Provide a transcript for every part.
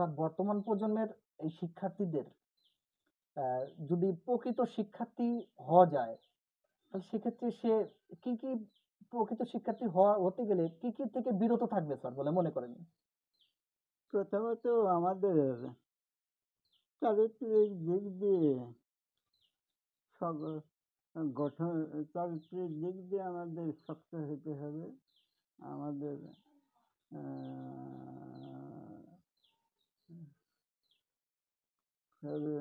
Sir বর্তমান প্রজন্মের এই শিক্ষার্থীদের যদি প্রকৃত শিক্ষার্থী হওয়া যায়, তাহলে সেক্ষেত্রে সে কি প্রকৃত শিক্ষার্থী হতে গেলে কি থেকে বিরত থাকবে স্যার বলে মনে করেন? প্রথমত আমাদের চারিত্রিক দিক দিয়ে সব গঠন চারিত্রিক দিক দিয়ে আমাদের শক্ত হতে হবে। আমাদের তবে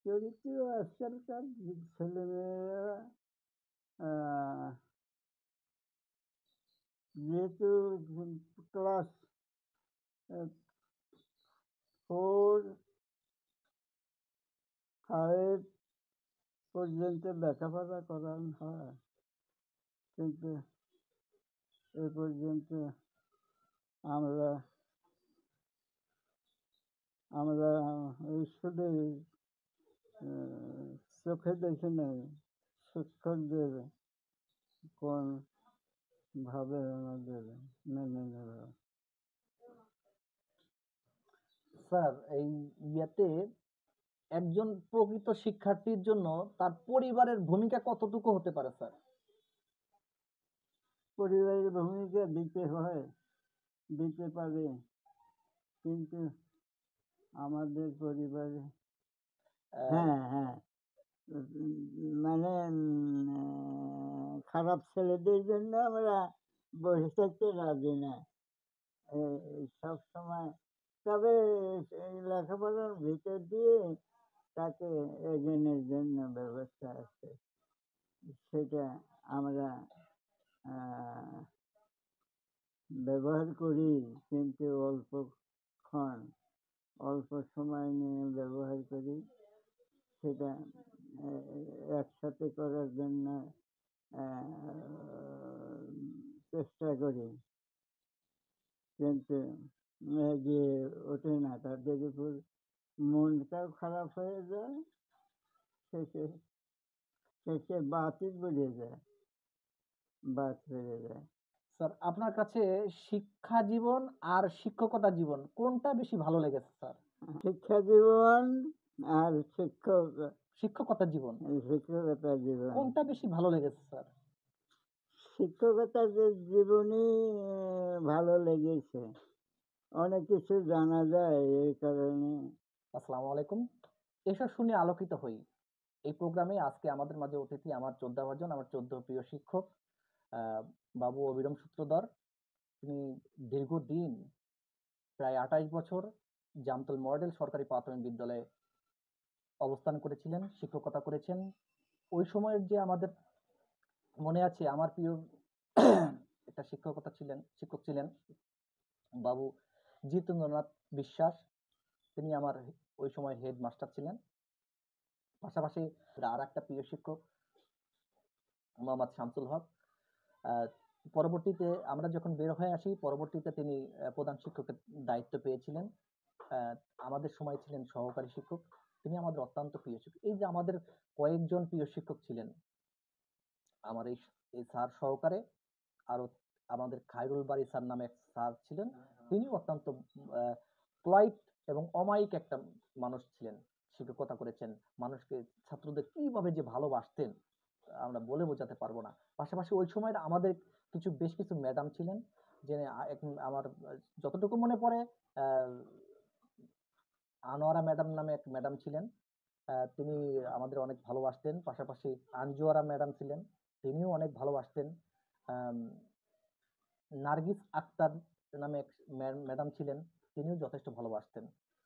চরিত্র আজকালকার ছেলেমেয়েরা যেহেতু ক্লাস 4, 5 পর্যন্ত লেখাপড়া করানো হয়, কিন্তু এ পর্যন্ত আমরা আমরা শুধু চোখে দেখি নাই, শিক্ষকদের কোন ভাবে আমাদের মেনে নেবে। স্যার এই ইয়েতে একজন প্রকৃত শিক্ষার্থীর জন্য তার পরিবারের ভূমিকা কতটুকু হতে পারে স্যার? পরিবারের ভূমিকা দিতে পারে, কিন্তু আমাদের পরিবারে হ্যাঁ মানে খারাপ ছেলেদের জন্য আমরা বসে থাকতে রাজি না সব সময়। তবে এই লেখাপড়ার ভিতর দিয়ে তাকে এগোনোর জন্য ব্যবস্থা আছে, সেটা আমরা ব্যবহার করি, কিন্তু অল্প সময় নিয়ে ব্যবহার করি। সেটা একসাথে করার জন্য চেষ্টা করি, কিন্তু যে ওঠে না, তাদের উপর মনটাও খারাপ হয়ে যায়, শেষে শেষে বাতিল বেড়ে যায়, বাদ বেড়ে যায়। স্যার আপনার কাছে শিক্ষা জীবন আর শিক্ষকতা জীবন কোনটা বেশি ভালো লেগেছে স্যার? শিক্ষা জীবন আর শিক্ষকতা জীবন শিক্ষকতা জীবন। কোনটা বেশি ভালো লেগেছে স্যার? শিক্ষকতা জীবনই ভালো লেগেছে, অনেক কিছু জানা যায় এই কারণে। আসসালামু আলাইকুম। এসব শুনে আলোকিত হই। এই প্রোগ্রামে আজকে আমাদের মাঝে অতিথি আমার শ্রদ্ধাভাজন, আমার প্রিয় শিক্ষক বাবু অবিরম সূত্রধর। তিনি দীর্ঘদিন প্রায় 28 বছর জামতল মডেল সরকারি প্রাথমিক বিদ্যালয়ে অবস্থান করেছিলেন, শিক্ষকতা করেছেন। ওই সময়ের যে আমাদের মনে আছে আমার প্রিয় একটা শিক্ষক ছিলেন বাবু জিতেন্দ্রনাথ বিশ্বাস। তিনি আমার ওই সময় হেডমাস্টার ছিলেন। পাশাপাশি আর একটা প্রিয় শিক্ষক মোহাম্মদ শামসুল হক। পরবর্তীতে আমরা যখন বের হয়ে আসি, পরবর্তীতে তিনি প্রধান শিক্ষকের দায়িত্ব পেয়েছিলেন। আমাদের সময় ছিলেন সহকারী শিক্ষক। তিনি আমাদের অত্যন্ত প্রিয় শিক্ষক। এই যে আমাদের কয়েকজন প্রিয় শিক্ষক ছিলেন, আমার এই স্যার সহকারে আরো আমাদের খায়রুল বারী স্যার নামে এক স্যার ছিলেন। তিনি অত্যন্ত পোলাইট এবং অমায়িক একটা মানুষ ছিলেন, শিক্ষকতা করেছেন। মানুষকে, ছাত্রদের কিভাবে যে ভালোবাসতেন আমরা বলে বোঝাতে পারবো না। পাশাপাশি ওই সময়ের আমাদের বেশ কিছু ম্যাডাম ছিলেন, যে আমার যতটুকু মনে পড়ে আনোয়ারা ম্যাডাম নামে এক ম্যাডাম ছিলেন, তিনি আমাদের অনেক ভালোবাসতেন। পাশাপাশি আঞ্জুয়ারা ম্যাডাম ছিলেন, তিনিও অনেক ভালোবাসতেন। নার্গিস আক্তার নামে এক ম্যাডাম ছিলেন, তিনিও যথেষ্ট ভালোবাসতেন।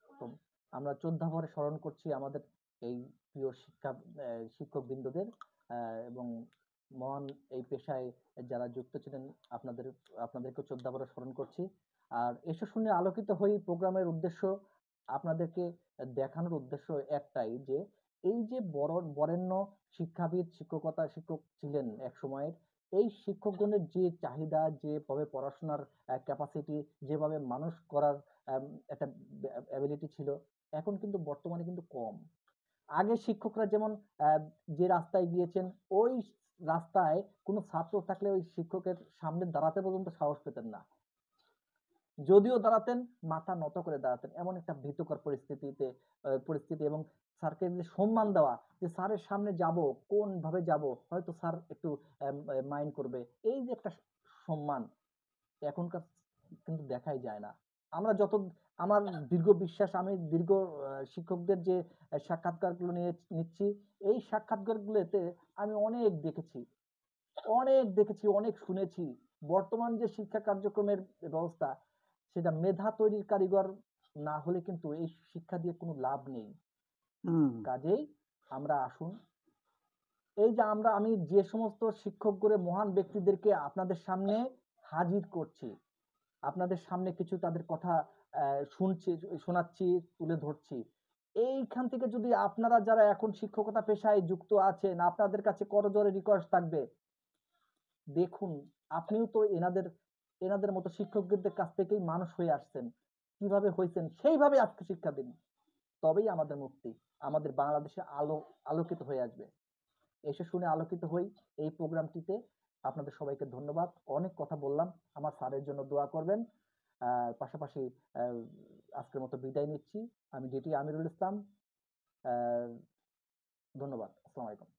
তো আমরা শ্রদ্ধা ভরে স্মরণ করছি আমাদের এই প্রিয় শিক্ষক বৃন্দদের এবং মহান এই পেশায় যারা যুক্ত ছিলেন, আপনাদেরকে শ্রদ্ধা ভরে স্মরণ করছি। আর এসব শুনে আলোকিত হই প্রোগ্রামের উদ্দেশ্য আপনাদেরকে দেখানোর উদ্দেশ্য একটাই, যে এই যে বরেণ্য শিক্ষাবিদ, শিক্ষক ছিলেন এক সময়ের, এই শিক্ষকগণের যে চাহিদা, যেভাবে পড়াশোনার ক্যাপাসিটি, যেভাবে মানুষ করার একটা অ্যাবিলিটি ছিল, এখন কিন্তু বর্তমানে কিন্তু কম। আগে শিক্ষকরা যেমন যে রাস্তায় গিয়েছেন, ওই রাস্তায় কোনো ছাত্র থাকলে ওই শিক্ষকের সামনে দাঁড়াতে পর্যন্ত সাহস পেতেন না। যদিও দাঁড়াতেন, মাথা নত করে দাঁড়াতেন। এমন একটা ভীতিকর পরিস্থিতি এবং স্যারকে যে সম্মান দেওয়া, যে স্যারের সামনে যাবো, কোনভাবে যাবো? হয়তো স্যার একটু মাইন্ড করবে। এই যে একটা সম্মান, এখনকার কিন্তু দেখাই যায় না। আমরা যত আমার দীর্ঘ বিশ্বাস, আমি দীর্ঘ শিক্ষকদের যে সাক্ষাৎকারগুলো নিচ্ছি, এই সাক্ষাৎকারগুলোতে আমি অনেক দেখেছি, অনেক শুনেছি। বর্তমান যে শিক্ষা কার্যক্রমের ব্যবস্থা, সেটা মেধা তৈরির কারিগর না হলে কিন্তু এই শিক্ষা দিয়ে কোনো লাভ নেই। হুম, কাজেই আমরা আসুন, এই যে আমি যে সমস্ত শিক্ষক করে মহান ব্যক্তিদেরকে আপনাদের সামনে হাজির করছি, আপনাদের সামনে কিছু তাদের কথা শোনাচ্ছি, তুলে ধরছি। এইখান থেকে যদি আপনারা যারা এখন শিক্ষকতা পেশায় যুক্ত আছেন, আপনাদের কাছে করজোড়ে রিকোয়েস্ট থাকবে, দেখুন, আপনিও তো এনাদের মতো শিক্ষকদের কাছ থেকেই মানুষ হয়ে আসছেন। কিভাবে হইছেন সেইভাবে আজকে শিক্ষা দিন। তবেই আমাদের মুক্তি, আমাদের বাংলাদেশে আলোকিত হয়ে আসবে। এসে শুনে আলোকিত হই এই প্রোগ্রামটিতে। আপনাদের সবাইকে ধন্যবাদ। অনেক কথা বললাম। আমার স্যারের জন্য দোয়া করবেন। পাশাপাশি আ আজকের মতো বিদায় নিচ্ছি। আমি ডিটি আমিরুল ইসলাম। আ ধন্যবাদ। আসসালামু আলাইকুম।